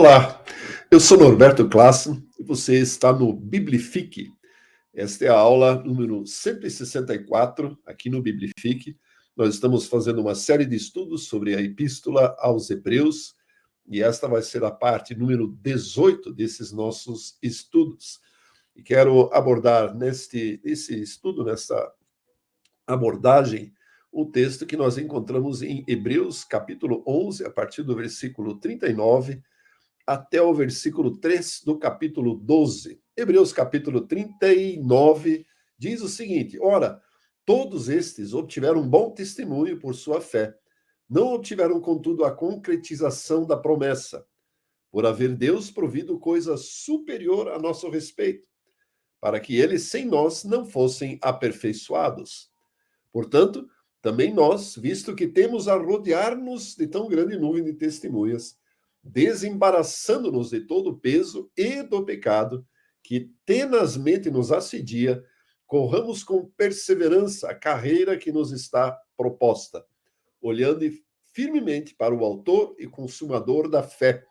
Olá, eu sou Norberto Classen e você está no Biblifique. Esta é a aula número 164 aqui no Biblifique. Nós estamos fazendo uma série de estudos sobre a Epístola aos Hebreus e esta vai ser a parte número 18 desses nossos estudos. E quero abordar nesse estudo, nessa abordagem, o texto que nós encontramos em Hebreus capítulo 11, a partir do versículo 39, até o versículo 3 do capítulo 12. Hebreus capítulo 39 diz o seguinte: Ora, todos estes obtiveram um bom testemunho por sua fé. Não obtiveram, contudo, a concretização da promessa, por haver Deus provido coisa superior a nosso respeito, para que eles sem nós não fossem aperfeiçoados. Portanto, também nós, visto que temos a rodear-nos de tão grande nuvem de testemunhas, desembaraçando-nos de todo o peso e do pecado que tenazmente nos assedia, corramos com perseverança a carreira que nos está proposta, olhando firmemente para o autor e consumador da fé,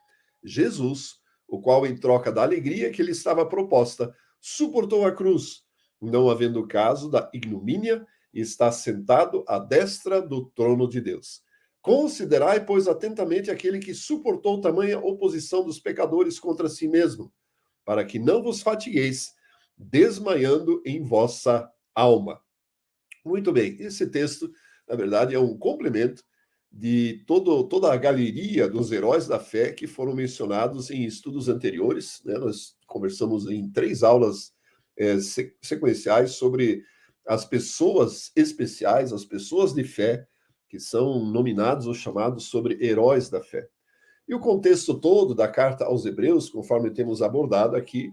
Jesus, o qual, em troca da alegria que lhe estava proposta, suportou a cruz, não havendo caso da ignomínia, e está sentado à destra do trono de Deus. Considerai, pois, atentamente aquele que suportou tamanha oposição dos pecadores contra si mesmo, para que não vos fatigueis, desmaiando em vossa alma. Muito bem, esse texto, na verdade, é um complemento de toda a galeria dos heróis da fé que foram mencionados em estudos anteriores, né? Nós conversamos em 3 aulas sequenciais sobre as pessoas especiais, as pessoas de fé, que são nominados ou chamados sobre heróis da fé. E o contexto todo da carta aos Hebreus, conforme temos abordado aqui,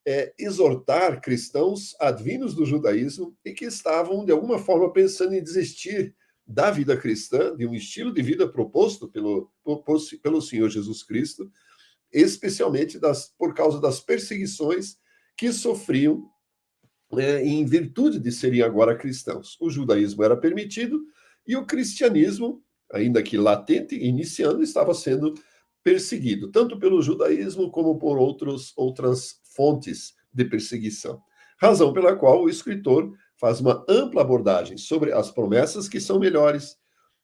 é exortar cristãos advindos do judaísmo e que estavam, de alguma forma, pensando em desistir da vida cristã, de um estilo de vida proposto pelo Senhor Jesus Cristo, especialmente por causa das perseguições que sofriam em virtude de serem agora cristãos. O judaísmo era permitido e o cristianismo, ainda que latente, iniciando, estava sendo perseguido, tanto pelo judaísmo como por outras fontes de perseguição. Razão pela qual o escritor faz uma ampla abordagem sobre as promessas que são melhores,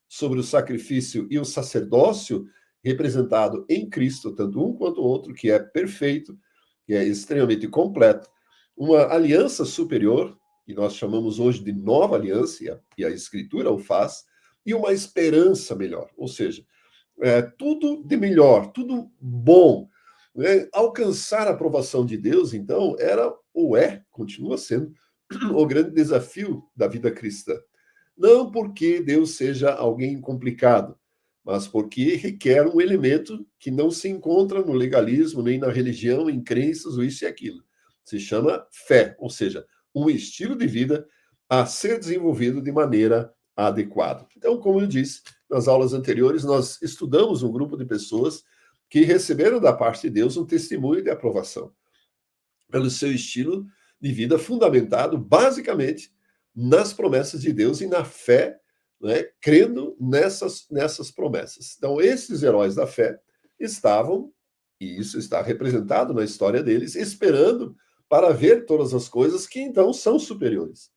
sobre o sacrifício e o sacerdócio representado em Cristo, tanto um quanto o outro, que é perfeito, que é extremamente completo, uma aliança superior, que nós chamamos hoje de nova aliança, e a Escritura o faz, e uma esperança melhor, ou seja, tudo de melhor, tudo bom. Né? Alcançar a aprovação de Deus, então, era ou continua sendo, o grande desafio da vida cristã. Não porque Deus seja alguém complicado, mas porque requer um elemento que não se encontra no legalismo, nem na religião, em crenças, ou isso e aquilo. Se chama fé, ou seja, um estilo de vida a ser desenvolvido de maneira adequada. Então, como eu disse, nas aulas anteriores, nós estudamos um grupo de pessoas que receberam da parte de Deus um testemunho de aprovação pelo seu estilo de vida fundamentado, basicamente, nas promessas de Deus e na fé, né, crendo nessas promessas. Então, esses heróis da fé estavam, e isso está representado na história deles, esperando para ver todas as coisas que então são superiores.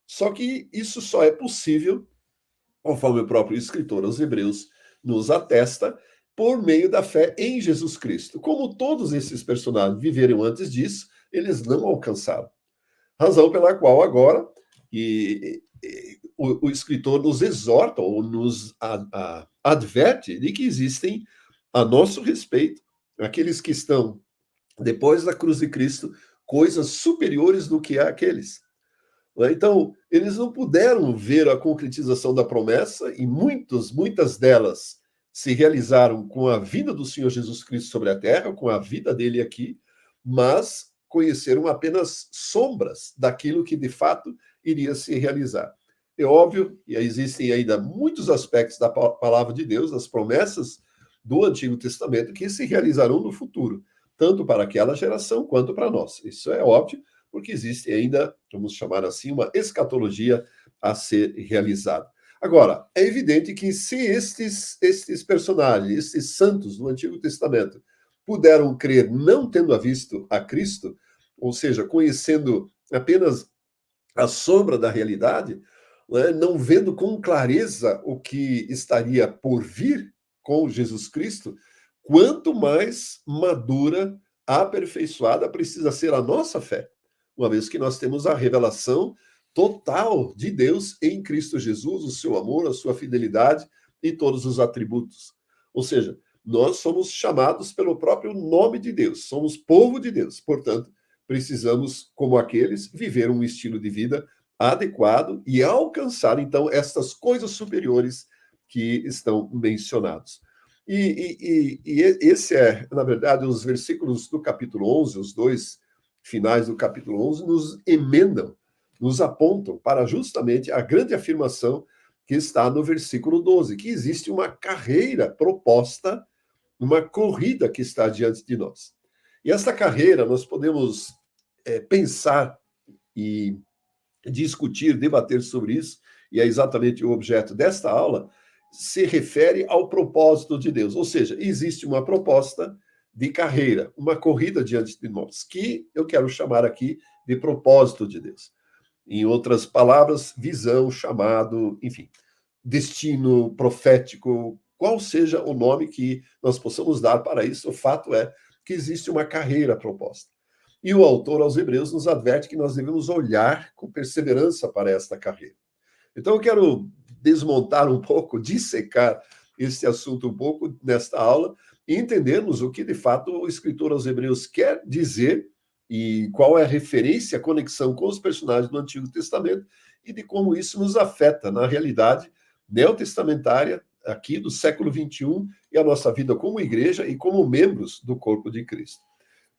Só que isso só é possível, conforme o próprio escritor aos Hebreus nos atesta, por meio da fé em Jesus Cristo. Como todos esses personagens viveram antes disso, eles não alcançaram. Razão pela qual agora o escritor nos exorta ou nos adverte de que existem, a nosso respeito, aqueles que estão depois da cruz de Cristo, coisas superiores do que aqueles. Então, eles não puderam ver a concretização da promessa e muitas delas se realizaram com a vinda do Senhor Jesus Cristo sobre a terra, com a vida dele aqui, mas conheceram apenas sombras daquilo que de fato iria se realizar. É óbvio, e existem ainda muitos aspectos da palavra de Deus, das promessas do Antigo Testamento, que se realizarão no futuro, tanto para aquela geração quanto para nós. Isso é óbvio, porque existe ainda, vamos chamar assim, uma escatologia a ser realizada. Agora, é evidente que se estes personagens, estes santos do Antigo Testamento, puderam crer não tendo visto a Cristo, ou seja, conhecendo apenas a sombra da realidade, né, não vendo com clareza o que estaria por vir com Jesus Cristo, quanto mais madura, aperfeiçoada precisa ser a nossa fé, uma vez que nós temos a revelação total de Deus em Cristo Jesus, o seu amor, a sua fidelidade e todos os atributos. Ou seja, nós somos chamados pelo próprio nome de Deus, somos povo de Deus, portanto, precisamos, como aqueles, viver um estilo de vida adequado e alcançar, então, estas coisas superiores que estão mencionados. E esse é, na verdade, os versículos do capítulo 11, os dois finais do capítulo 11, nos emendam, nos apontam para justamente a grande afirmação que está no versículo 12, que existe uma carreira proposta, uma corrida que está diante de nós. E essa carreira nós podemos pensar e discutir, debater sobre isso, e é exatamente o objeto desta aula, se refere ao propósito de Deus. Ou seja, existe uma proposta de carreira, uma corrida diante de nós, que eu quero chamar aqui de propósito de Deus. Em outras palavras, visão, chamado, enfim, destino profético, qual seja o nome que nós possamos dar para isso, o fato é que existe uma carreira proposta. E o autor aos Hebreus nos adverte que nós devemos olhar com perseverança para esta carreira. Então eu quero desmontar um pouco, dissecar esse assunto um pouco nesta aula e entendermos o que de fato o escritor aos Hebreus quer dizer e qual é a referência, a conexão com os personagens do Antigo Testamento e de como isso nos afeta na realidade neotestamentária aqui do século XXI e a nossa vida como igreja e como membros do corpo de Cristo.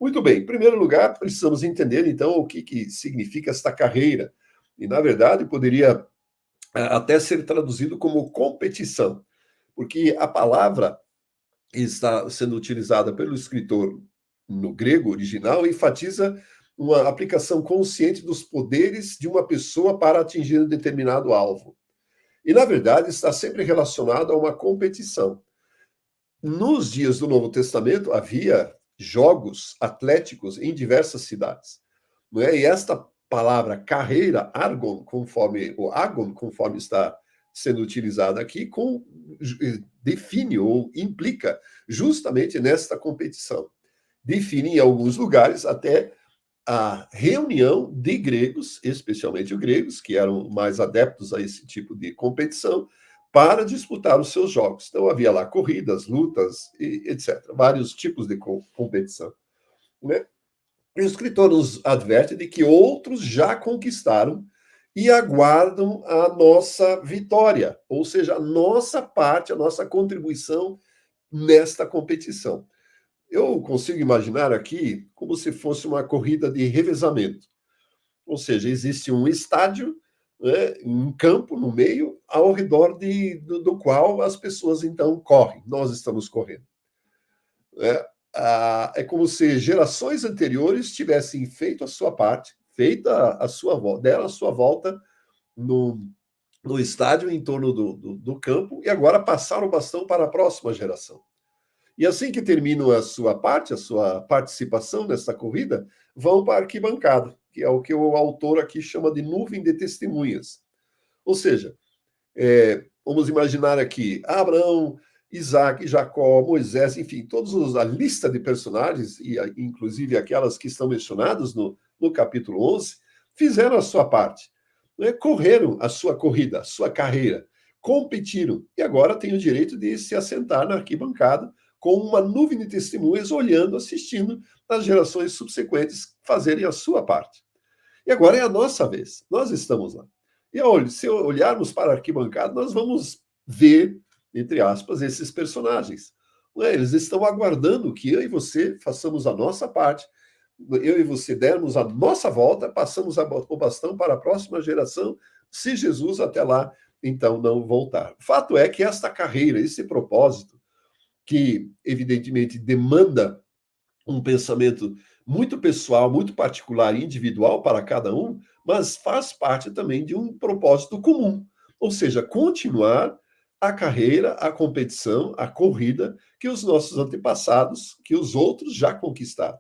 Muito bem, em primeiro lugar, precisamos entender, então, o que significa esta carreira. E, na verdade, poderia até ser traduzido como competição, porque a palavra está sendo utilizada pelo escritor no grego original e enfatiza uma aplicação consciente dos poderes de uma pessoa para atingir um determinado alvo. E, na verdade, está sempre relacionado a uma competição. Nos dias do Novo Testamento, havia jogos atléticos em diversas cidades. Não é? E esta palavra carreira, argon, conforme está sendo utilizada aqui, define ou implica justamente nesta competição. Define em alguns lugares até a reunião de gregos, especialmente os gregos, que eram mais adeptos a esse tipo de competição, para disputar os seus jogos. Então, havia lá corridas, lutas, etc. Vários tipos de competição. Né? E o escritor nos adverte de que outros já conquistaram e aguardam a nossa vitória, ou seja, a nossa parte, a nossa contribuição nesta competição. Eu consigo imaginar aqui como se fosse uma corrida de revezamento. Ou seja, existe um estádio, né, um campo no meio, ao redor do qual as pessoas, então, correm. Nós estamos correndo. É como se gerações anteriores tivessem feito a sua parte, feita a sua volta, deram a sua volta no estádio, em torno do campo, e agora passaram o bastão para a próxima geração. E assim que terminam a sua parte, a sua participação nessa corrida, vão para a arquibancada, que é o que o autor aqui chama de nuvem de testemunhas. Ou seja, vamos imaginar aqui Abraão, Isaac, Jacó, Moisés, enfim, todos a lista de personagens, e inclusive aquelas que estão mencionadas no capítulo 11, fizeram a sua parte, né? Correram a sua corrida, a sua carreira, competiram, e agora têm o direito de se assentar na arquibancada com uma nuvem de testemunhas olhando, assistindo as gerações subsequentes fazerem a sua parte. E agora é a nossa vez, nós estamos lá. E se olharmos para a arquibancada, nós vamos ver, entre aspas, esses personagens. Eles estão aguardando que eu e você façamos a nossa parte, eu e você dermos a nossa volta, passamos o bastão para a próxima geração, se Jesus até lá, então, não voltar. O fato é que esta carreira, esse propósito, que evidentemente demanda um pensamento muito pessoal, muito particular e individual para cada um, mas faz parte também de um propósito comum, ou seja, continuar a carreira, a competição, a corrida que os nossos antepassados, que os outros já conquistaram,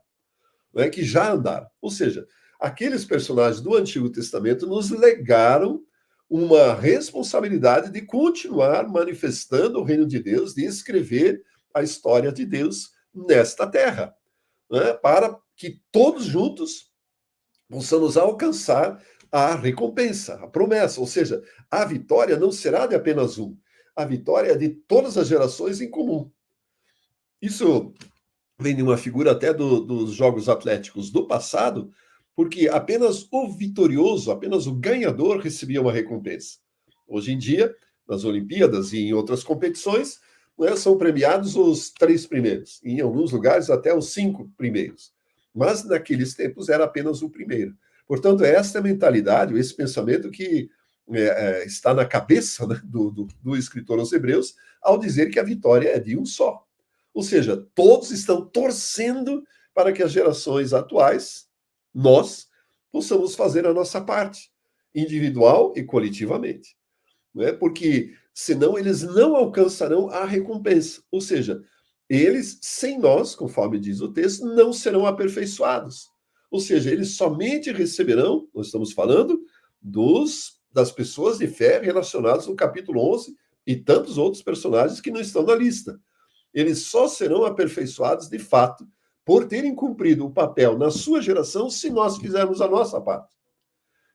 né, que já andaram. Ou seja, aqueles personagens do Antigo Testamento nos legaram uma responsabilidade de continuar manifestando o reino de Deus, de escrever a história de Deus nesta terra, né, para que todos juntos possamos alcançar a recompensa, a promessa. Ou seja, a vitória não será de apenas um, a vitória é de todas as gerações em comum. Isso vem de uma figura até dos Jogos Atléticos do passado, porque apenas o vitorioso, apenas o ganhador recebia uma recompensa. Hoje em dia, nas Olimpíadas e em outras competições, né, são premiados os 3 primeiros, em alguns lugares até os 5 primeiros. Mas naqueles tempos era apenas o primeiro. Portanto, é esta mentalidade, esse pensamento que está na cabeça, né, do escritor aos Hebreus, ao dizer que a vitória é de um só. Ou seja, todos estão torcendo para que as gerações atuais, nós, possamos fazer a nossa parte, individual e coletivamente. Não é? Porque senão eles não alcançarão a recompensa. Ou seja, eles, sem nós, conforme diz o texto, não serão aperfeiçoados. Ou seja, eles somente receberão, nós estamos falando, das pessoas de fé relacionadas no capítulo 11 e tantos outros personagens que não estão na lista. Eles só serão aperfeiçoados de fato por terem cumprido o papel na sua geração se nós fizermos a nossa parte.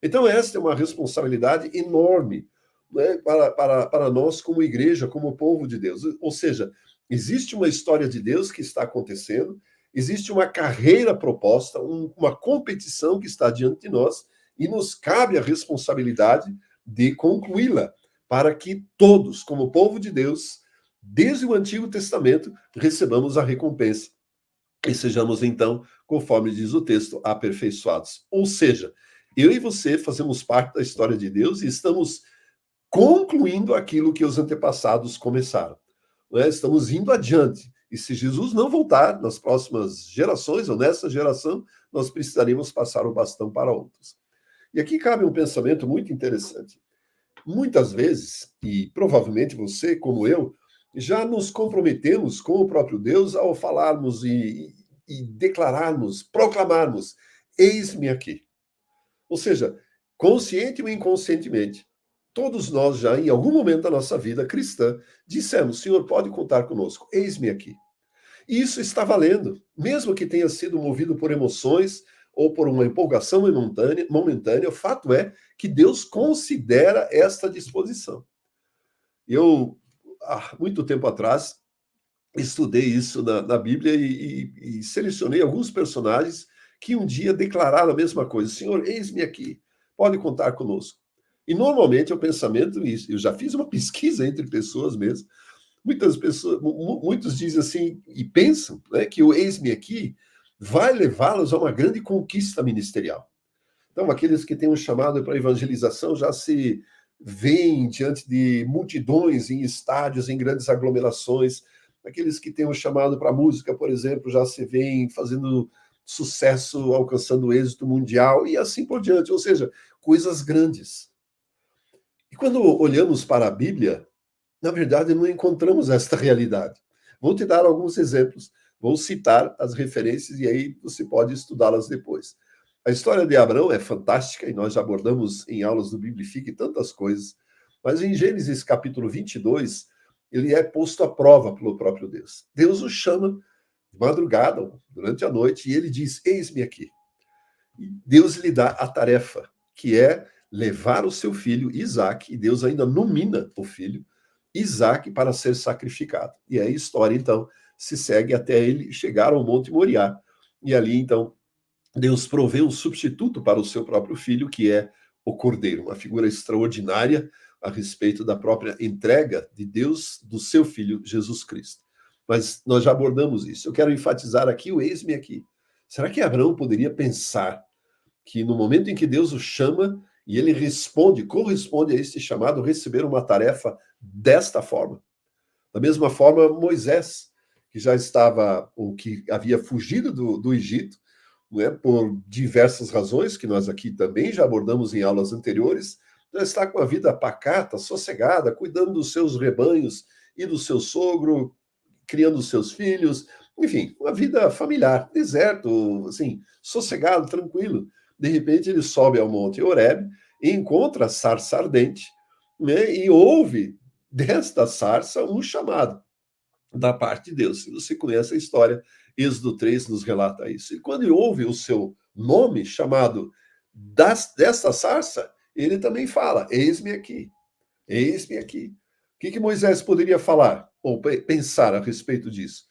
Então, esta é uma responsabilidade enorme, né, para nós como igreja, como povo de Deus. Ou seja, existe uma história de Deus que está acontecendo, existe uma carreira proposta, uma competição que está diante de nós, e nos cabe a responsabilidade de concluí-la, para que todos, como povo de Deus, desde o Antigo Testamento, recebamos a recompensa e sejamos, então, conforme diz o texto, aperfeiçoados. Ou seja, eu e você fazemos parte da história de Deus e estamos concluindo aquilo que os antepassados começaram. Né? Estamos indo adiante. E se Jesus não voltar nas próximas gerações, ou nessa geração, nós precisaremos passar o bastão para outros. E aqui cabe um pensamento muito interessante. Muitas vezes, e provavelmente você, como eu, já nos comprometemos com o próprio Deus ao falarmos e declararmos, proclamarmos: eis-me aqui. Ou seja, consciente ou inconscientemente, todos nós já, em algum momento da nossa vida cristã, dissemos: Senhor, pode contar conosco, eis-me aqui. E isso está valendo, mesmo que tenha sido movido por emoções ou por uma empolgação momentânea, o fato é que Deus considera esta disposição. Eu, há muito tempo atrás, estudei isso na Bíblia e selecionei alguns personagens que um dia declararam a mesma coisa: Senhor, eis-me aqui, pode contar conosco. E normalmente é o pensamento, eu já fiz uma pesquisa entre pessoas mesmo, muitas pessoas, muitos dizem assim e pensam, né, que o eis-me aqui vai levá-los a uma grande conquista ministerial. Então, aqueles que têm um chamado para evangelização já se veem diante de multidões em estádios, em grandes aglomerações. Aqueles que têm um chamado para música, por exemplo, já se veem fazendo sucesso, alcançando êxito mundial e assim por diante. Ou seja, coisas grandes. E quando olhamos para a Bíblia, na verdade, não encontramos esta realidade. Vou te dar alguns exemplos, vou citar as referências e aí você pode estudá-las depois. A história de Abraão é fantástica e nós já abordamos em aulas do Biblifique tantas coisas, mas em Gênesis capítulo 22, ele é posto à prova pelo próprio Deus. Deus o chama de madrugada, durante a noite, e ele diz: eis-me aqui. E Deus lhe dá a tarefa, que é levar o seu filho, Isaque, e Deus ainda nomina o filho, Isaque, para ser sacrificado. E aí a história, então, se segue até ele chegar ao Monte Moriá. E ali, então, Deus provê um substituto para o seu próprio filho, que é o Cordeiro, uma figura extraordinária a respeito da própria entrega de Deus do seu filho Jesus Cristo. Mas nós já abordamos isso. Eu quero enfatizar aqui o eis-me aqui. Será que Abraão poderia pensar que no momento em que Deus o chama e ele corresponde a este chamado, receber uma tarefa desta forma? Da mesma forma, Moisés, que já estava, ou que havia fugido do Egito, não é, por diversas razões, que nós aqui também já abordamos em aulas anteriores, já está com a vida pacata, sossegada, cuidando dos seus rebanhos e do seu sogro, criando os seus filhos, enfim, uma vida familiar, deserto, assim, sossegado, tranquilo. De repente ele sobe ao Monte Horebe e encontra a sarça ardente, né, e ouve desta sarça um chamado da parte de Deus. Se você conhece a história, Êxodo 3 nos relata isso. E quando ele ouve o seu nome chamado desta sarça, ele também fala: Eis-me aqui, eis-me aqui. O que Moisés poderia falar ou pensar a respeito disso?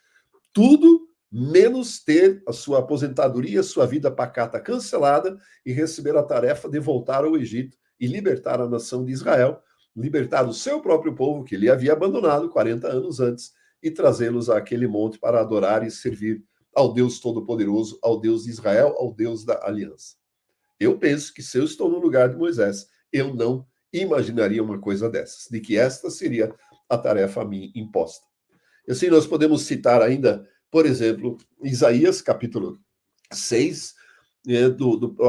Tudo menos ter a sua aposentadoria, sua vida pacata cancelada e receber a tarefa de voltar ao Egito e libertar a nação de Israel, libertar o seu próprio povo que ele havia abandonado 40 anos antes e trazê-los àquele monte para adorar e servir ao Deus Todo-Poderoso, ao Deus de Israel, ao Deus da aliança. Eu penso que se eu estou no lugar de Moisés, eu não imaginaria uma coisa dessas, de que esta seria a tarefa a mim imposta. E assim nós podemos citar ainda, por exemplo, Isaías capítulo 6,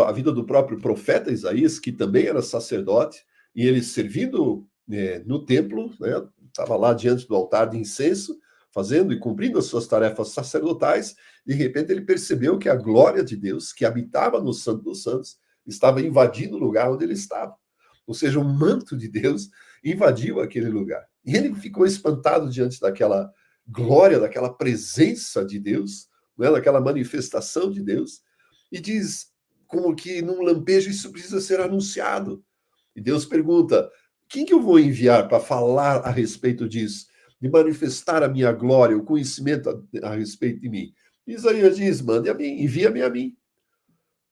a vida do próprio profeta Isaías, que também era sacerdote, e ele servindo no templo, estava lá diante do altar de incenso, fazendo e cumprindo as suas tarefas sacerdotais, de repente ele percebeu que a glória de Deus, que habitava no Santo dos Santos, estava invadindo o lugar onde ele estava. Ou seja, o manto de Deus invadiu aquele lugar. E ele ficou espantado diante daquela glória, daquela presença de Deus, daquela manifestação de Deus, e diz, como que num lampejo, isso precisa ser anunciado. E Deus pergunta: quem que eu vou enviar para falar a respeito disso? De manifestar a minha glória, o conhecimento a respeito de mim. Isaías diz: mande a mim, envia-me a mim.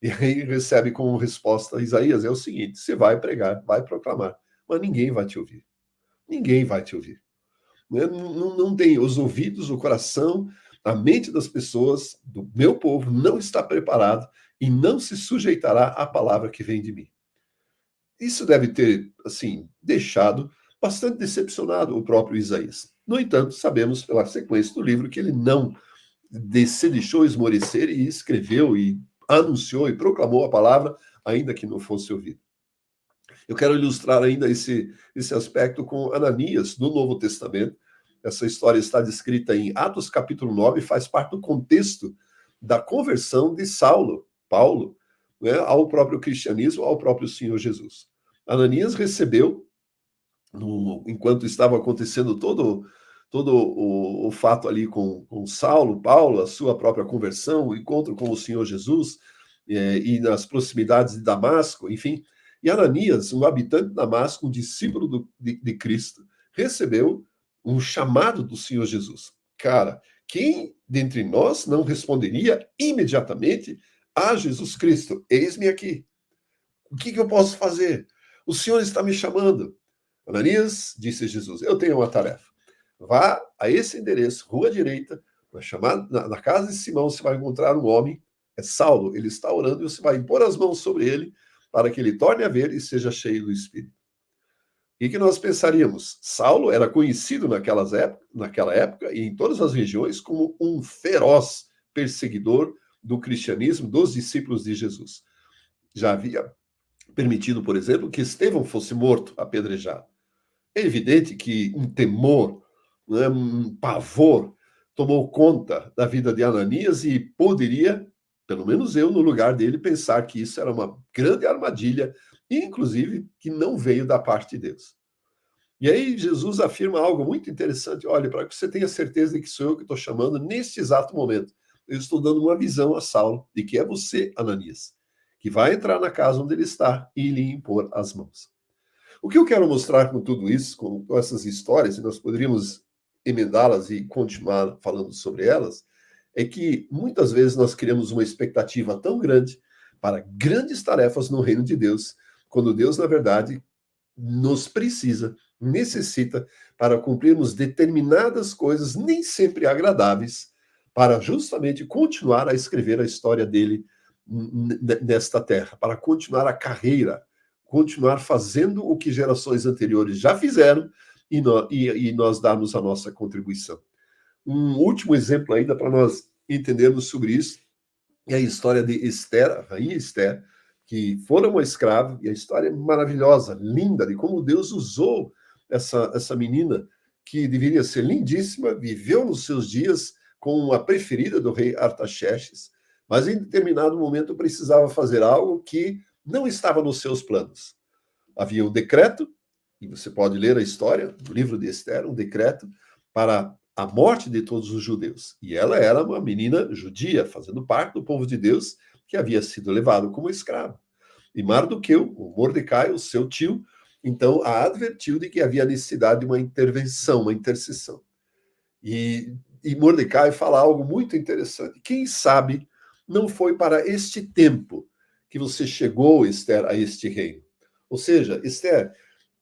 E aí recebe como resposta Isaías, é o seguinte: você vai pregar, vai proclamar, mas ninguém vai te ouvir. Ninguém vai te ouvir. Não tem os ouvidos, o coração, a mente das pessoas, do meu povo, não está preparado e não se sujeitará à palavra que vem de mim. Isso deve ter, assim, deixado bastante decepcionado o próprio Isaías. No entanto, sabemos pela sequência do livro que ele não se deixou esmorecer e escreveu e anunciou e proclamou a palavra, ainda que não fosse ouvido. Eu quero ilustrar ainda esse aspecto com Ananias, no Novo Testamento. Essa história está descrita em Atos capítulo 9, faz parte do contexto da conversão de Paulo, ao próprio cristianismo, ao próprio Senhor Jesus. Ananias recebeu, enquanto estava acontecendo todo o fato ali com Paulo, a sua própria conversão, o encontro com o Senhor Jesus, e nas proximidades de Damasco, enfim. E Ananias, um habitante de Damasco, um discípulo de Cristo, recebeu um chamado do Senhor Jesus. Cara, quem dentre nós não responderia imediatamente a Jesus Cristo? Eis-me aqui. O que eu posso fazer? O Senhor está me chamando. Ananias, disse Jesus, eu tenho uma tarefa. Vá a esse endereço, rua direita, na casa de Simão, você vai encontrar um homem, é Saulo, ele está orando e você vai impor as mãos sobre ele para que ele torne a ver e seja cheio do Espírito. O que nós pensaríamos? Saulo era conhecido naquela época e em todas as regiões como um feroz perseguidor do cristianismo, dos discípulos de Jesus. Já havia permitido, por exemplo, que Estevão fosse morto, apedrejado. É evidente que um temor, um pavor, tomou conta da vida de Ananias e poderia, pelo menos eu, no lugar dele, pensar que isso era uma grande armadilha, inclusive que não veio da parte de Deus. E aí Jesus afirma algo muito interessante. Olha, para que você tenha certeza de que sou eu que estou chamando neste exato momento, eu estou dando uma visão a Saulo de que é você, Ananias, que vai entrar na casa onde ele está e lhe impor as mãos. O que eu quero mostrar com tudo isso, com essas histórias, e nós poderíamos emendá-las e continuar falando sobre elas, é que muitas vezes nós criamos uma expectativa tão grande para grandes tarefas no reino de Deus, quando Deus, na verdade, nos necessita para cumprirmos determinadas coisas, nem sempre agradáveis, para justamente continuar a escrever a história dele nesta terra, para continuar a carreira, continuar fazendo o que gerações anteriores já fizeram e nós darmos a nossa contribuição. Um último exemplo ainda para nós entendermos sobre isso é a história de Esther, a rainha Esther, que fora uma escrava, e a história é maravilhosa, linda, de como Deus usou essa menina, que deveria ser lindíssima, viveu nos seus dias como a preferida do rei Artaxerxes, mas em determinado momento precisava fazer algo que não estava nos seus planos. Havia um decreto, e você pode ler a história do livro de Esther, um decreto para a morte de todos os judeus. E ela era uma menina judia, fazendo parte do povo de Deus, que havia sido levado como escravo. E Mardoqueu, o Mordecai, o seu tio, então a advertiu de que havia necessidade de uma intervenção, uma intercessão. E Mordecai fala algo muito interessante. Quem sabe não foi para este tempo que você chegou, Esther, a este reino. Ou seja, Esther,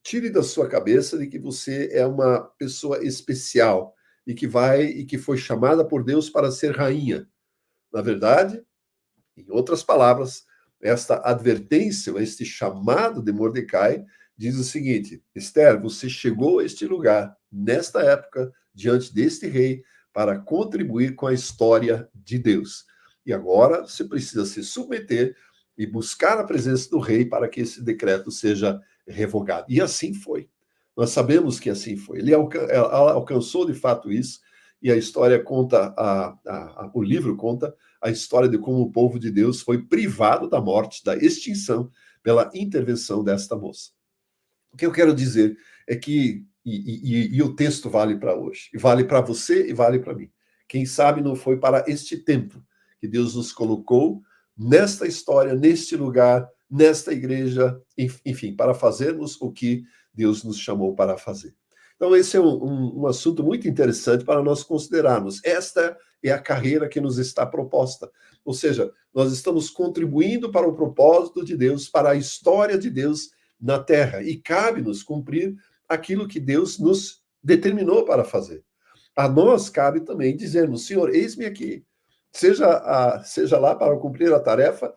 tire da sua cabeça de que você é uma pessoa especial e que foi chamada por Deus para ser rainha. Na verdade, em outras palavras, esta advertência, este chamado de Mordecai, diz o seguinte: Esther, você chegou a este lugar, nesta época, diante deste rei, para contribuir com a história de Deus. E agora você precisa se submeter e buscar a presença do rei para que esse decreto seja revogado. E assim foi. Nós sabemos que assim foi. Ele alcançou de fato isso, e a história conta, o livro conta a história de como o povo de Deus foi privado da morte, da extinção, pela intervenção desta moça. O que eu quero dizer é que, e o texto vale para hoje, e vale para você e vale para mim. Quem sabe não foi para este tempo que Deus nos colocou nesta história, neste lugar, nesta igreja, enfim, para fazermos o que Deus nos chamou para fazer. Então, esse é um assunto muito interessante para nós considerarmos. Esta é a carreira que nos está proposta. Ou seja, nós estamos contribuindo para o propósito de Deus, para a história de Deus na terra. E cabe-nos cumprir aquilo que Deus nos determinou para fazer. A nós cabe também dizermos: Senhor, eis-me aqui. Seja lá para cumprir a tarefa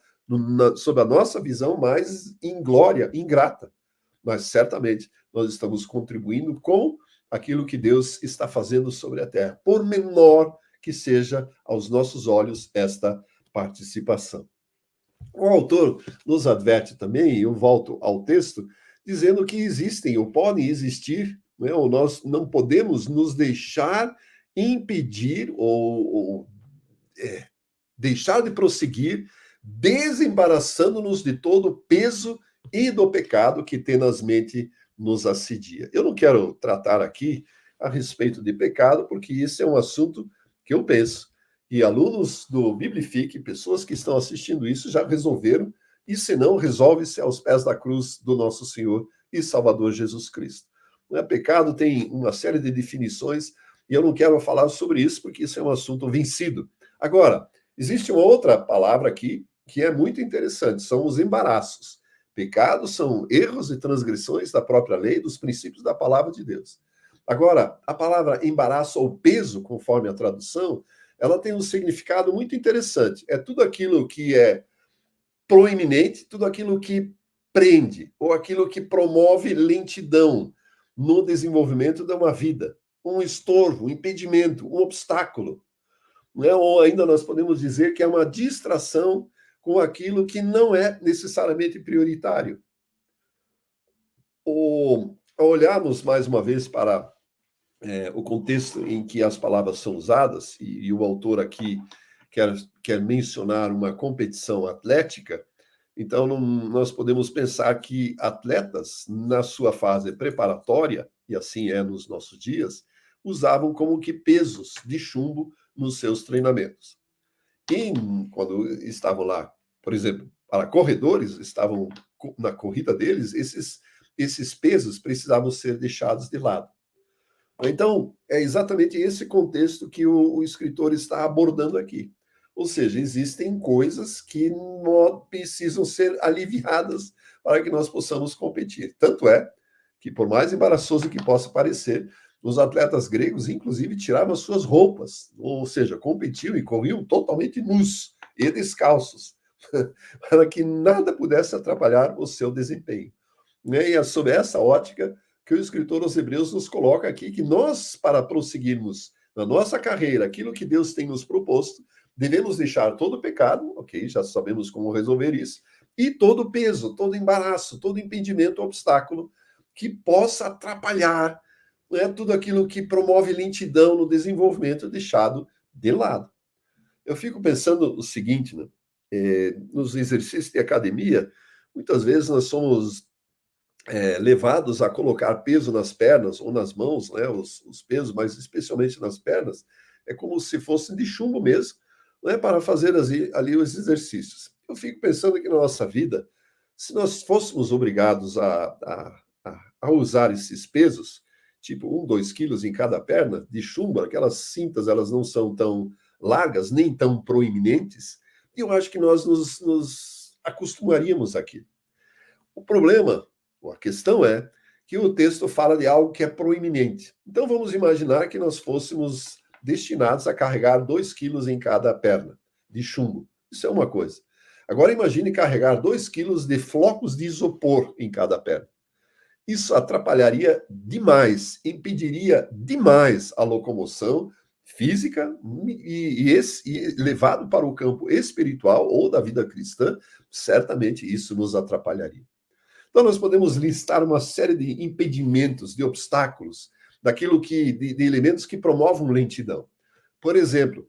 sob a nossa visão mais inglória, ingrata. Mas certamente nós estamos contribuindo com aquilo que Deus está fazendo sobre a terra, por menor que seja aos nossos olhos esta participação. O autor nos adverte também, e eu volto ao texto, dizendo que existem ou podem existir, né, ou nós não podemos nos deixar impedir ou deixar de prosseguir, desembaraçando-nos de todo o peso e do pecado que tenazmente nos assedia. Eu não quero tratar aqui a respeito de pecado, porque isso é um assunto que eu penso e alunos do Biblifique, pessoas que estão assistindo isso, já resolveram, e se não, resolve-se aos pés da cruz do nosso Senhor e Salvador Jesus Cristo. Pecado tem uma série de definições, e eu não quero falar sobre isso, porque isso é um assunto vencido. Agora, existe uma outra palavra aqui que é muito interessante, são os embaraços. Pecados são erros e transgressões da própria lei, dos princípios da palavra de Deus. Agora, a palavra embaraço ou peso, conforme a tradução, ela tem um significado muito interessante. É tudo aquilo que é proeminente, tudo aquilo que prende, ou aquilo que promove lentidão no desenvolvimento de uma vida. Um estorvo, um impedimento, um obstáculo. Né? Ou ainda nós podemos dizer que é uma distração com aquilo que não é necessariamente prioritário. Ao olharmos mais uma vez para o contexto em que as palavras são usadas, e o autor aqui quer mencionar uma competição atlética, então nós podemos pensar que atletas, na sua fase preparatória, e assim é nos nossos dias, usavam como que pesos de chumbo nos seus treinamentos. E quando estavam lá, por exemplo, para corredores, estavam na corrida deles, esses pesos precisavam ser deixados de lado. Então, é exatamente esse contexto que o escritor está abordando aqui. Ou seja, existem coisas que não precisam ser aliviadas para que nós possamos competir. Tanto é que, por mais embaraçoso que possa parecer, os atletas gregos, inclusive, tiravam suas roupas, ou seja, competiam e corriam totalmente nus e descalços, para que nada pudesse atrapalhar o seu desempenho. E é sob essa ótica que o escritor aos Hebreus nos coloca aqui, que nós, para prosseguirmos na nossa carreira, aquilo que Deus tem nos proposto, devemos deixar todo o pecado, ok, já sabemos como resolver isso, e todo peso, todo embaraço, todo impedimento, obstáculo que possa atrapalhar, né, tudo aquilo que promove lentidão no desenvolvimento deixado de lado. Eu fico pensando o seguinte, né? Nos exercícios de academia, muitas vezes nós somos levados a colocar peso nas pernas ou nas mãos, né, os pesos, mas especialmente nas pernas, é como se fossem de chumbo mesmo, né, para fazer ali os exercícios. Eu fico pensando que na nossa vida, se nós fôssemos obrigados a usar esses pesos, tipo 2 quilos em cada perna, de chumbo, aquelas cintas, elas não são tão largas, nem tão proeminentes, e eu acho que nós nos acostumaríamos aqui. O problema, ou a questão é que o texto fala de algo que é proeminente. Então vamos imaginar que nós fôssemos destinados a carregar 2 quilos em cada perna de chumbo. Isso é uma coisa. Agora imagine carregar 2 quilos de flocos de isopor em cada perna. Isso atrapalharia demais, impediria demais a locomoção física e levado para o campo espiritual ou da vida cristã, certamente isso nos atrapalharia. Então, nós podemos listar uma série de impedimentos, de obstáculos, de elementos que promovam lentidão. Por exemplo,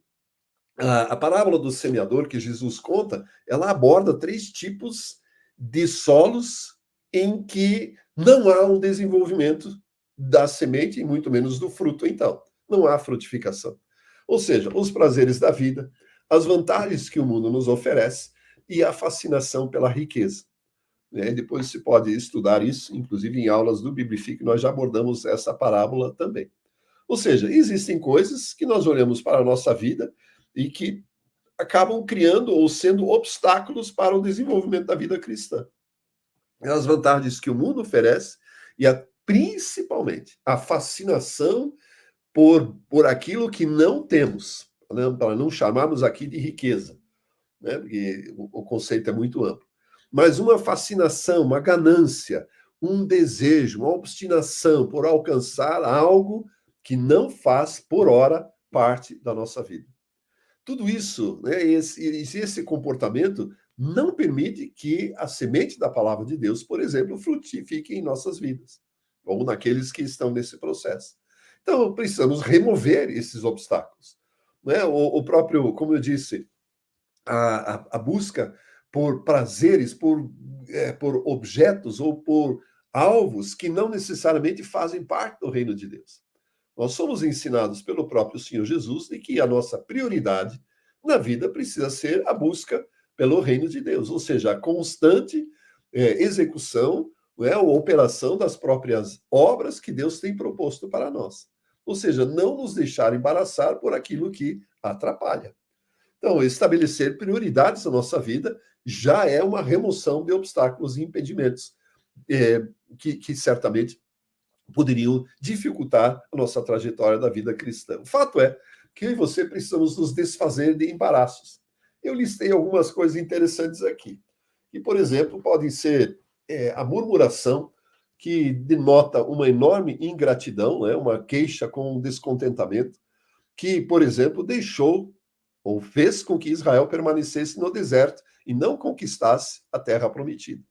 a parábola do semeador que Jesus conta, ela aborda 3 tipos de solos em que não há um desenvolvimento da semente e muito menos do fruto, então. Não há frutificação. Ou seja, os prazeres da vida, as vantagens que o mundo nos oferece e a fascinação pela riqueza. Né? Depois se pode estudar isso, inclusive em aulas do Biblific, nós já abordamos essa parábola também. Ou seja, existem coisas que nós olhamos para a nossa vida e que acabam criando ou sendo obstáculos para o desenvolvimento da vida cristã. As vantagens que o mundo oferece e principalmente a fascinação por aquilo que não temos, né? Para não chamarmos aqui de riqueza, né? Porque o conceito é muito amplo. Mas uma fascinação, uma ganância, um desejo, uma obstinação por alcançar algo que não faz, por hora, parte da nossa vida. Tudo isso, né, esse comportamento não permite que a semente da palavra de Deus, por exemplo, frutifique em nossas vidas, ou naqueles que estão nesse processo. Então, precisamos remover esses obstáculos. Né? O próprio, como eu disse, a busca por prazeres, por objetos ou por alvos que não necessariamente fazem parte do reino de Deus. Nós somos ensinados pelo próprio Senhor Jesus de que a nossa prioridade na vida precisa ser a busca pelo reino de Deus, ou seja, a constante execução, ou operação das próprias obras que Deus tem proposto para nós. Ou seja, não nos deixar embaraçar por aquilo que atrapalha. Então, estabelecer prioridades na nossa vida já é uma remoção de obstáculos e impedimentos que certamente poderiam dificultar a nossa trajetória da vida cristã. O fato é que eu e você precisamos nos desfazer de embaraços. Eu listei algumas coisas interessantes aqui, que, por exemplo, podem ser a murmuração, que denota uma enorme ingratidão, né, uma queixa com um descontentamento, que, por exemplo, deixou ou fez com que Israel permanecesse no deserto e não conquistasse a terra prometida.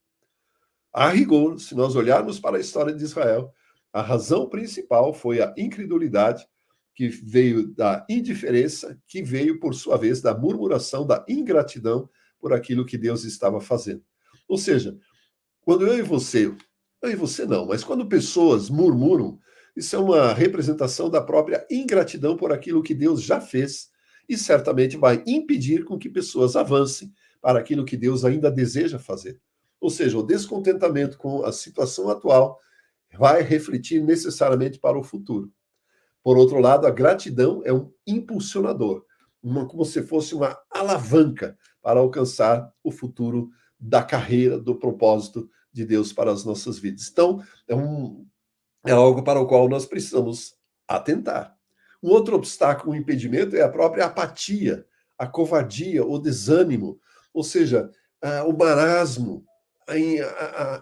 A rigor, se nós olharmos para a história de Israel, a razão principal foi a incredulidade, que veio da indiferença, que veio, por sua vez, da murmuração, da ingratidão por aquilo que Deus estava fazendo. Ou seja, quando eu e você não, mas quando pessoas murmuram, isso é uma representação da própria ingratidão por aquilo que Deus já fez e certamente vai impedir com que pessoas avancem para aquilo que Deus ainda deseja fazer. Ou seja, o descontentamento com a situação atual vai refletir necessariamente para o futuro. Por outro lado, a gratidão é um impulsionador, como se fosse uma alavanca para alcançar o futuro da carreira, do propósito de Deus para as nossas vidas. Então, é algo para o qual nós precisamos atentar. Um outro obstáculo, um impedimento, é a própria apatia, a covardia, o desânimo, ou seja, o marasmo,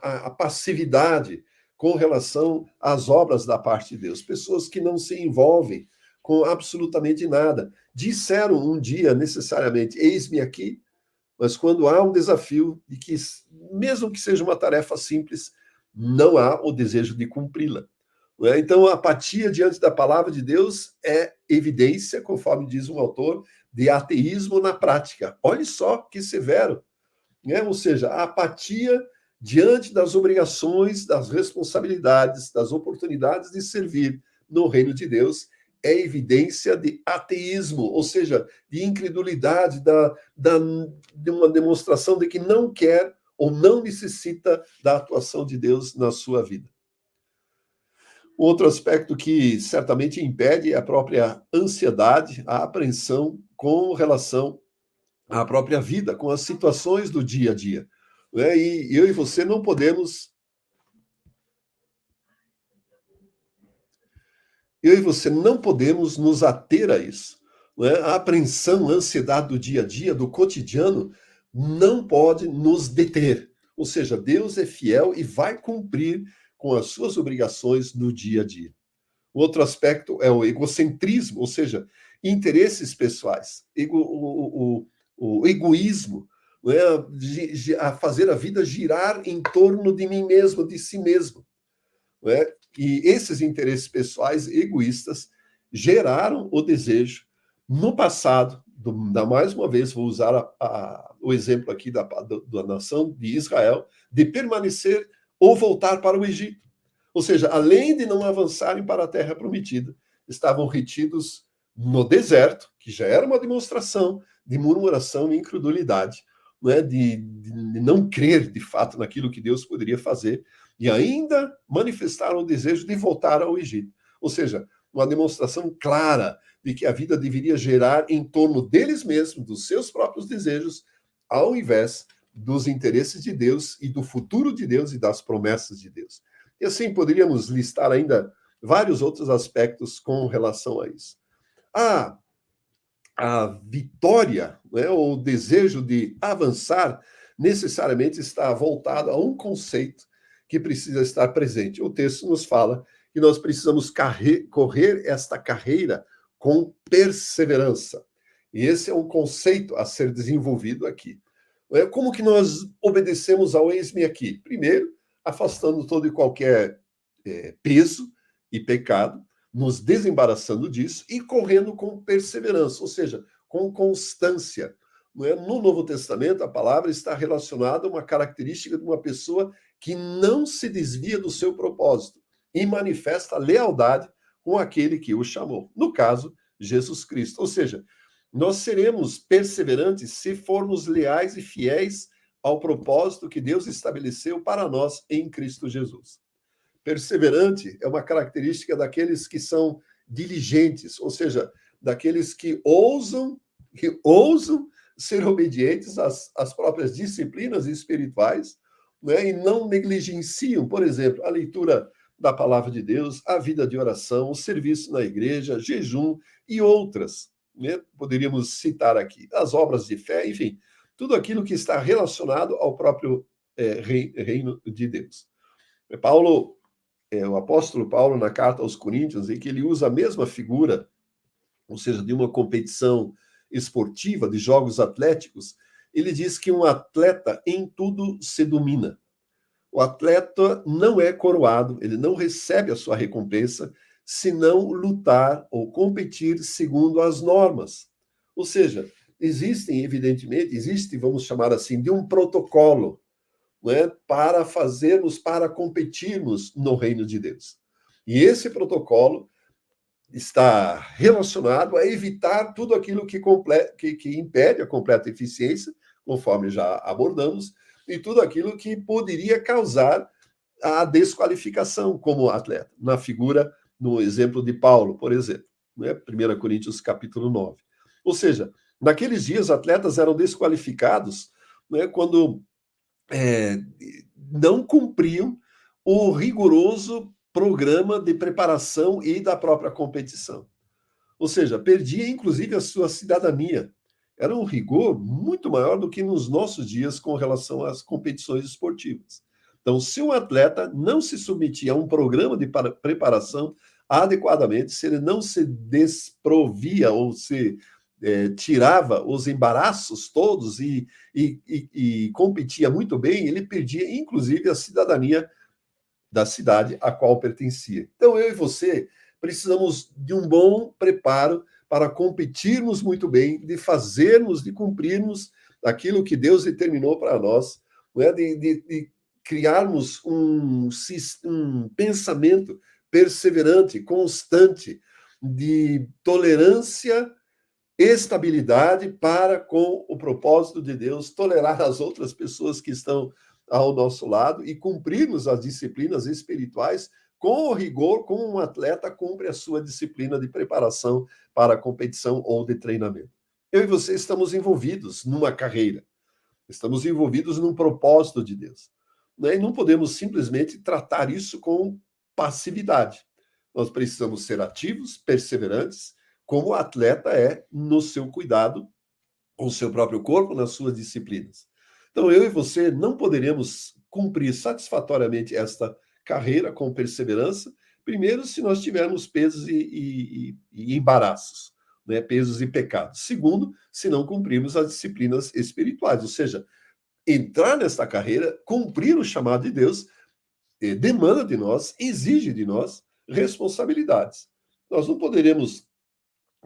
a passividade com relação às obras da parte de Deus. Pessoas que não se envolvem com absolutamente nada. Disseram um dia necessariamente, eis-me aqui, mas quando há um desafio e que, mesmo que seja uma tarefa simples, não há o desejo de cumpri-la. Então, a apatia diante da palavra de Deus é evidência, conforme diz um autor, de ateísmo na prática. Olhe só que severo. Ou seja, a apatia diante das obrigações, das responsabilidades, das oportunidades de servir no reino de Deus é evidência de ateísmo, ou seja, de incredulidade, de uma demonstração de que não quer ou não necessita da atuação de Deus na sua vida. Outro aspecto que certamente impede é a própria ansiedade, a apreensão com relação à própria vida, com as situações do dia a dia. E eu e você não podemos. Eu e você não podemos nos ater a isso. A apreensão, a ansiedade do dia a dia, do cotidiano, não pode nos deter. Ou seja, Deus é fiel e vai cumprir com as suas obrigações no dia a dia. O outro aspecto é o egocentrismo, ou seja, interesses pessoais, o egoísmo, a fazer a vida girar em torno de mim mesmo, de si mesmo. E esses interesses pessoais egoístas geraram o desejo, no passado, mais uma vez, vou usar o exemplo aqui da nação de Israel, de permanecer ou voltar para o Egito. Ou seja, além de não avançarem para a terra prometida, estavam retidos no deserto, que já era uma demonstração de murmuração e incredulidade, de não crer de fato naquilo que Deus poderia fazer, e ainda manifestaram o desejo de voltar ao Egito. Ou seja, uma demonstração clara de que a vida deveria gerar em torno deles mesmos, dos seus próprios desejos, ao invés dos interesses de Deus e do futuro de Deus e das promessas de Deus. E assim poderíamos listar ainda vários outros aspectos com relação a isso. A vitória, ou o desejo de avançar, necessariamente está voltado a um conceito que precisa estar presente. O texto nos fala que nós precisamos correr esta carreira com perseverança. E esse é um conceito a ser desenvolvido aqui. Como que nós obedecemos ao eis-me aqui? Primeiro, afastando todo e qualquer peso e pecado, nos desembaraçando disso e correndo com perseverança, ou seja, com constância. No Novo Testamento, a palavra está relacionada a uma característica de uma pessoa que não se desvia do seu propósito e manifesta lealdade com aquele que o chamou. No caso, Jesus Cristo. Ou seja, nós seremos perseverantes se formos leais e fiéis ao propósito que Deus estabeleceu para nós em Cristo Jesus. Perseverante é uma característica daqueles que são diligentes, ou seja, daqueles que ousam ser obedientes às próprias disciplinas espirituais, e não negligenciam, por exemplo, a leitura da palavra de Deus, a vida de oração, o serviço na igreja, jejum e outras. Poderíamos citar aqui as obras de fé, enfim, tudo aquilo que está relacionado ao próprio reino de Deus. O apóstolo Paulo, na carta aos Coríntios, em que ele usa a mesma figura, ou seja, de uma competição esportiva, de jogos atléticos, ele diz que um atleta em tudo se domina. O atleta não é coroado, ele não recebe a sua recompensa se não lutar ou competir segundo as normas. Ou seja, existe, vamos chamar assim, de um protocolo, para competirmos no reino de Deus. E esse protocolo está relacionado a evitar tudo aquilo que impede a completa eficiência, conforme já abordamos, e tudo aquilo que poderia causar a desqualificação como atleta, no exemplo de Paulo, por exemplo, 1 Coríntios capítulo 9. Ou seja, naqueles dias, atletas eram desqualificados quando não cumpriam o rigoroso programa de preparação e da própria competição. Ou seja, perdia inclusive a sua cidadania. Era um rigor muito maior do que nos nossos dias com relação às competições esportivas. Então, se um atleta não se submetia a um programa de preparação adequadamente, se ele não se desprovia ou se tirava os embaraços todos e competia muito bem, ele perdia, inclusive, a cidadania da cidade a qual pertencia. Então, eu e você precisamos de um bom preparo para competirmos muito bem, de fazermos, de cumprirmos aquilo que Deus determinou para nós, não é? de criarmos um pensamento perseverante, constante, de tolerância, estabilidade para com o propósito de Deus, tolerar as outras pessoas que estão ao nosso lado e cumprirmos as disciplinas espirituais com o rigor, como um atleta cumpre a sua disciplina de preparação para a competição ou de treinamento. Eu e você estamos envolvidos numa carreira, estamos envolvidos num propósito de Deus, né? E não podemos simplesmente tratar isso com passividade. Nós precisamos ser ativos, perseverantes, como o atleta é no seu cuidado com o seu próprio corpo, nas suas disciplinas. Então, eu e você não poderemos cumprir satisfatoriamente esta carreira com perseverança, primeiro, se nós tivermos pesos e embaraços, né? Pesos e pecados. Segundo, se não cumprirmos as disciplinas espirituais, ou seja, entrar nesta carreira, cumprir o chamado de Deus, demanda de nós, exige de nós responsabilidades. Nós não poderemos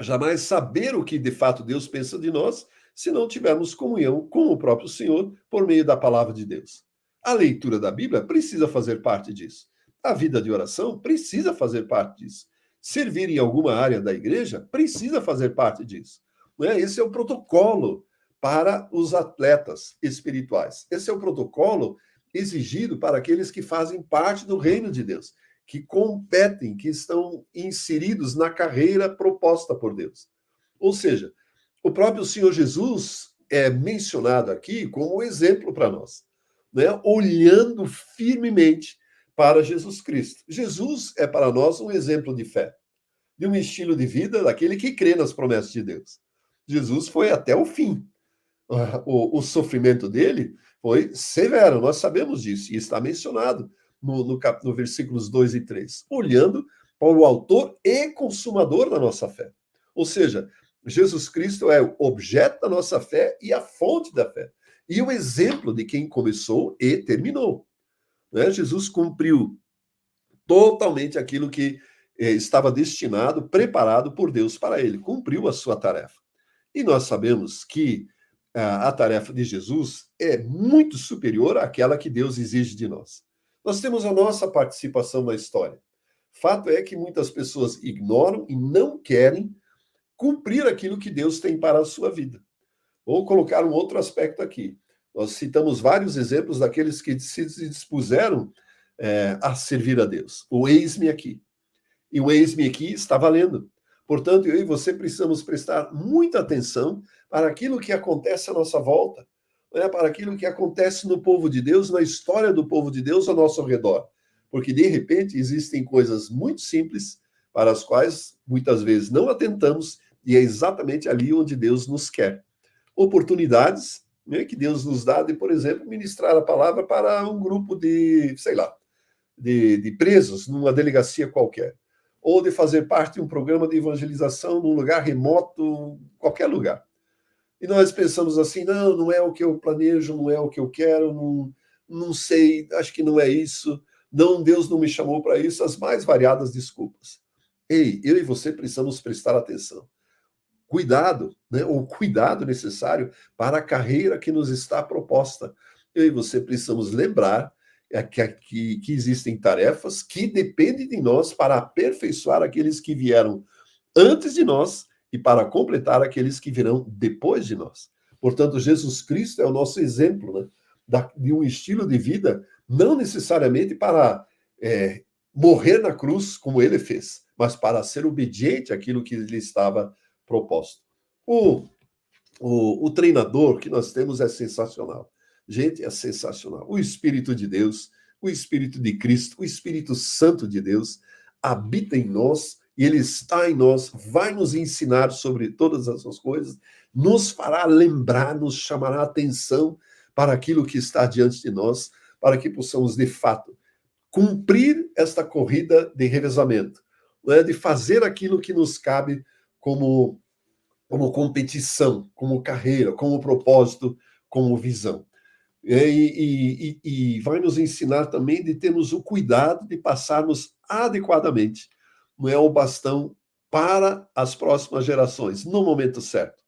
jamais saber o que de fato Deus pensa de nós se não tivermos comunhão com o próprio Senhor por meio da palavra de Deus. A leitura da Bíblia precisa fazer parte disso. A vida de oração precisa fazer parte disso. Servir em alguma área da igreja precisa fazer parte disso. Né? Esse é o protocolo para os atletas espirituais. Esse é o protocolo exigido para aqueles que fazem parte do reino de Deus, que competem, que estão inseridos na carreira proposta por Deus. Ou seja, o próprio Senhor Jesus é mencionado aqui como exemplo para nós, né? Olhando firmemente para Jesus Cristo. Jesus é para nós um exemplo de fé, de um estilo de vida daquele que crê nas promessas de Deus. Jesus foi até o fim. O sofrimento dele foi severo, nós sabemos disso, e está mencionado no versículos 2 e 3, olhando para o autor e consumador da nossa fé. Ou seja, Jesus Cristo é o objeto da nossa fé e a fonte da fé. E o exemplo de quem começou e terminou. Né? Jesus cumpriu totalmente aquilo que estava destinado, preparado por Deus para ele. Cumpriu a sua tarefa. E nós sabemos que a tarefa de Jesus é muito superior àquela que Deus exige de nós. Nós temos a nossa participação na história. Fato é que muitas pessoas ignoram e não querem cumprir aquilo que Deus tem para a sua vida. Vou colocar um outro aspecto aqui. Nós citamos vários exemplos daqueles que se dispuseram a servir a Deus. O eis-me aqui. E o eis-me aqui está valendo. Portanto, eu e você precisamos prestar muita atenção para aquilo que acontece à nossa volta, né? Para aquilo que acontece no povo de Deus, na história do povo de Deus ao nosso redor. Porque, de repente, existem coisas muito simples para as quais muitas vezes não atentamos e é exatamente ali onde Deus nos quer. Oportunidades, né, que Deus nos dá de, por exemplo, ministrar a palavra para um grupo de, sei lá, de presos numa delegacia qualquer, ou de fazer parte de um programa de evangelização num lugar remoto, qualquer lugar. E nós pensamos assim, não é o que eu planejo, não é o que eu quero, não sei, acho que não é isso, não, Deus não me chamou para isso, as mais variadas desculpas. Ei, eu e você precisamos prestar atenção. Cuidado, né? O cuidado necessário para a carreira que nos está proposta. Eu e você precisamos lembrar que existem tarefas que dependem de nós para aperfeiçoar aqueles que vieram antes de nós e para completar aqueles que virão depois de nós. Portanto, Jesus Cristo é o nosso exemplo, né, de um estilo de vida, não necessariamente para morrer na cruz, como ele fez, mas para ser obediente àquilo que lhe estava proposto. O treinador que nós temos é sensacional. Gente, é sensacional. O Espírito de Deus, o Espírito de Cristo, o Espírito Santo de Deus habita em nós e ele está em nós, vai nos ensinar sobre todas essas coisas, nos fará lembrar, nos chamará a atenção para aquilo que está diante de nós, para que possamos, de fato, cumprir esta corrida de revezamento, né? De fazer aquilo que nos cabe como como competição, como carreira, como propósito, como visão. E vai nos ensinar também de termos o cuidado de passarmos adequadamente, não é, o bastão para as próximas gerações, no momento certo,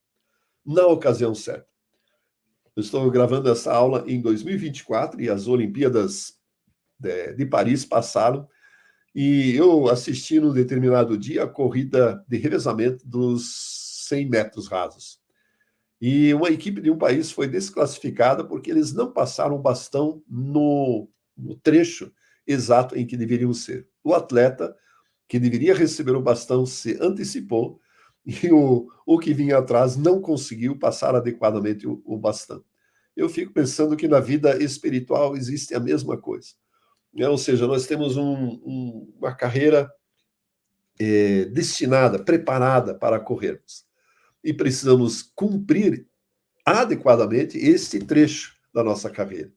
na ocasião certa. Eu estou gravando essa aula em 2024 e as Olimpíadas de Paris passaram, e eu assisti num determinado dia a corrida de revezamento dos 100 metros rasos. E uma equipe de um país foi desclassificada porque eles não passaram o bastão no trecho exato em que deveriam ser. O atleta que deveria receber o bastão se antecipou e o que vinha atrás não conseguiu passar adequadamente o bastão. Eu fico pensando que na vida espiritual existe a mesma coisa, né? Ou seja, nós temos uma carreira destinada, preparada para corrermos. E precisamos cumprir adequadamente este trecho da nossa carreira,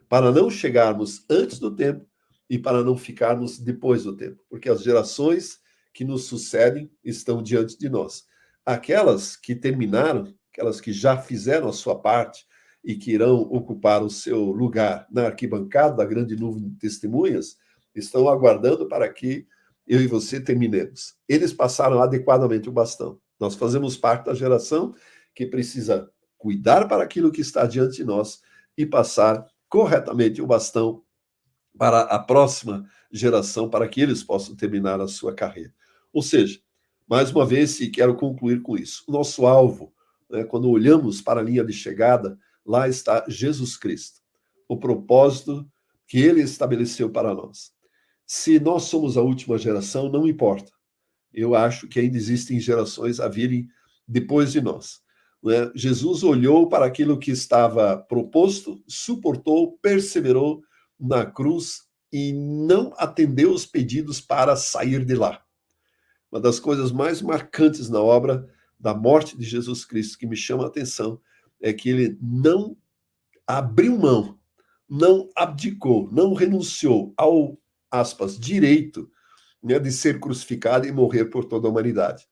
para não chegarmos antes do tempo e para não ficarmos depois do tempo, porque as gerações que nos sucedem estão diante de nós. Aquelas que terminaram, aquelas que já fizeram a sua parte e que irão ocupar o seu lugar na arquibancada da grande nuvem de testemunhas, estão aguardando para que eu e você terminemos. Eles passaram adequadamente o bastão. Nós fazemos parte da geração que precisa cuidar para aquilo que está diante de nós e passar corretamente o bastão para a próxima geração, para que eles possam terminar a sua carreira. Ou seja, mais uma vez, e quero concluir com isso, o nosso alvo, né, quando olhamos para a linha de chegada, lá está Jesus Cristo, o propósito que ele estabeleceu para nós. Se nós somos a última geração, não importa. Eu acho que ainda existem gerações a virem depois de nós. Né? Jesus olhou para aquilo que estava proposto, suportou, perseverou na cruz e não atendeu os pedidos para sair de lá. Uma das coisas mais marcantes na obra da morte de Jesus Cristo que me chama a atenção é que ele não abriu mão, não abdicou, não renunciou ao, aspas, direito, né, de ser crucificado e morrer por toda a humanidade.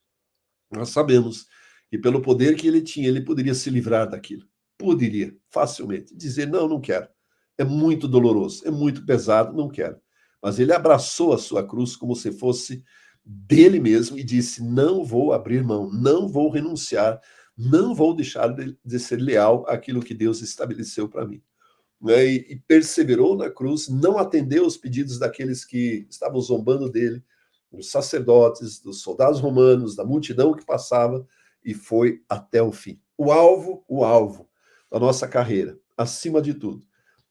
Nós sabemos que pelo poder que ele tinha, ele poderia se livrar daquilo. Poderia, facilmente, dizer, não, não quero. É muito doloroso, é muito pesado, não quero. Mas ele abraçou a sua cruz como se fosse dele mesmo e disse, não vou abrir mão, não vou renunciar, não vou deixar de ser leal àquilo que Deus estabeleceu para mim. Né? E perseverou na cruz, não atendeu os pedidos daqueles que estavam zombando dele, dos sacerdotes, dos soldados romanos, da multidão que passava, e foi até o fim. O alvo da nossa carreira, acima de tudo,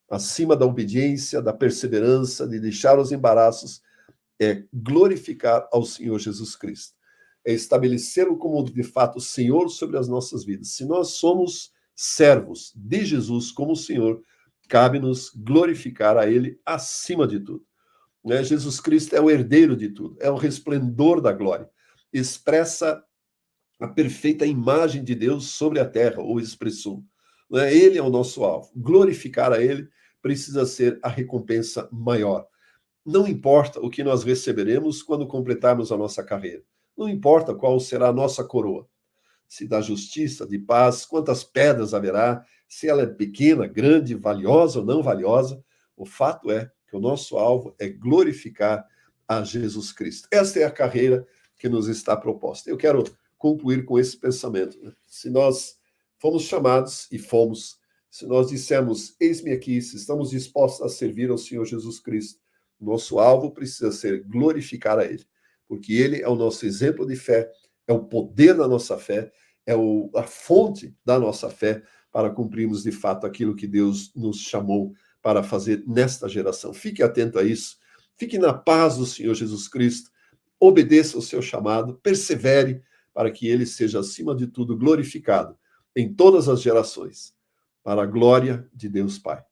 acima da obediência, da perseverança, de deixar os embaraços, é glorificar ao Senhor Jesus Cristo. É estabelecê-lo como, de fato, Senhor sobre as nossas vidas. Se nós somos servos de Jesus como Senhor, cabe-nos glorificar a Ele acima de tudo. Né? Jesus Cristo é o herdeiro de tudo, é o resplendor da glória, expressa a perfeita imagem de Deus sobre a terra, ou expressou. Né? Ele é o nosso alvo. Glorificar a Ele precisa ser a recompensa maior. Não importa o que nós receberemos quando completarmos a nossa carreira. Não importa qual será a nossa coroa. Se da justiça, de paz, quantas pedras haverá, se ela é pequena, grande, valiosa ou não valiosa. O fato é que o nosso alvo é glorificar a Jesus Cristo. Esta é a carreira que nos está proposta. Eu quero concluir com esse pensamento. Né? Se nós fomos chamados e fomos, se nós dissemos, eis-me aqui, se estamos dispostos a servir ao Senhor Jesus Cristo, nosso alvo precisa ser glorificar a Ele, porque Ele é o nosso exemplo de fé, é o poder da nossa fé, é a fonte da nossa fé para cumprirmos de fato aquilo que Deus nos chamou para fazer nesta geração. Fique atento a isso, fique na paz do Senhor Jesus Cristo, obedeça o seu chamado, persevere para que Ele seja, acima de tudo, glorificado em todas as gerações, para a glória de Deus Pai.